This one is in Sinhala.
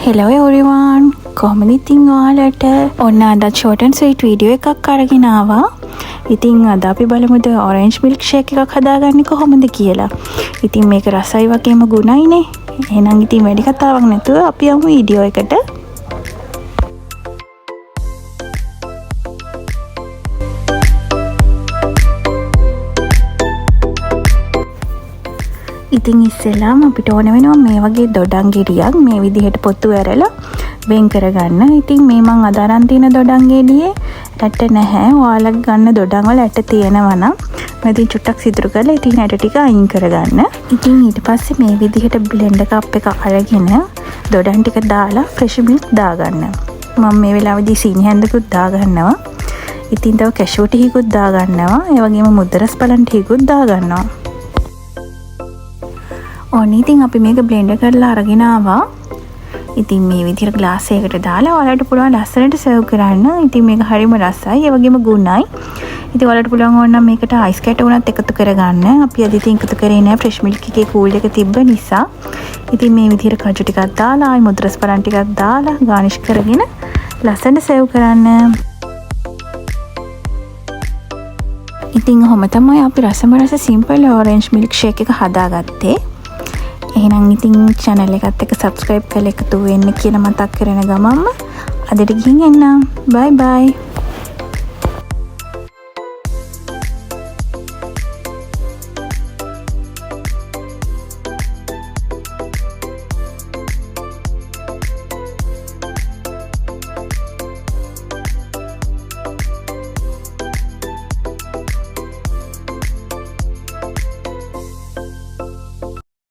Hello everyone. කොහොමද ඉතින් ඔයාලට ඔන්න අද short and sweet video එකක් අරගෙන ආවා. ඉතින් අද අපි බලමුද orange milk shake එකක් හදාගන්නේ කොහොමද කියලා. ඉතින් මේක රසයි වගේම ගුණයිනේ. එහෙනම් ඉතින් වැඩි කතාවක් නැතුව අපි යමු වීඩියෝ එකට. ඉතින් ඉස්සෙල්ලාම අපිට ඕන වෙනවා මේ වගේ දොඩම් ගෙඩියක් මේ විදිහට පොත්තු ඇරලා වෙන් කරගන්න. ඉතින් මේ මං අද අරන් තියෙන දොඩම් ගෙඩියේ ඇට නැහැ. ඔයාලා ගන්න දොඩම් වල ඇට තියෙනවා නම් මම ඉතින් චුට්ටක් සිදුරු කරලා ඉතින් ඇට ටික අයින් කරගන්න. ඉතින් ඊට පස්සේ මේ විදිහට බ්ලෙන්ඩර් කප් එක අරගෙන දොඩම් ටික දාලා ෆ්‍රෙෂ් මිල්ක් දාගන්න. මම මේ වෙලාවේදී සීනි හැන්දකුත් දාගන්නවා. ඉතින් තව කැෂුව ටිකකුත් දාගන්නවා. ඒ වගේම මුද්දරස් බලන් ටිකකුත් දාගන්නවා. ඕන ඉතින් අපි මේක බ්ලෙන්ඩර් කරලා අරගෙන ආවා. ඉතින් මේ විදිහට ග්ලාස් එකකට දාලා ඔයාලට පුළුවන් ලස්සනට සර්ව් කරන්න. ඉතින් මේක හරිම රසයි, ඒ වගේම ගුණයි. ඉතින් ඔයාලට පුළුවන් ඕන නම් මේකට අයිස් කැට උනත් එකතු කරගන්න. අපි අද ඉතින් එකතු කරේ නෑ ෆ්‍රෙෂ් මිල්ක් එකේ කූල් එක තිබ්බ නිසා. ඉතින් මේ විදිහට කජු ටිකක් දාලා ආයි මුද්‍රස් බලන් ටිකක් දාලා ගානිෂ් කරගෙන ලස්සනට සර්ව් කරන්න. ඉතින් ඔහොම තමයි අපි රසම රස සිම්පල් orange milk shake එක හදාගත්තේ. එහෙනම් ඉතින් channel එකත් එක්ක subscribe කරලා එකතු වෙන්න කියලා මතක් කරන ගමන්ම අදට ගිහින් එන්නම්. bye bye.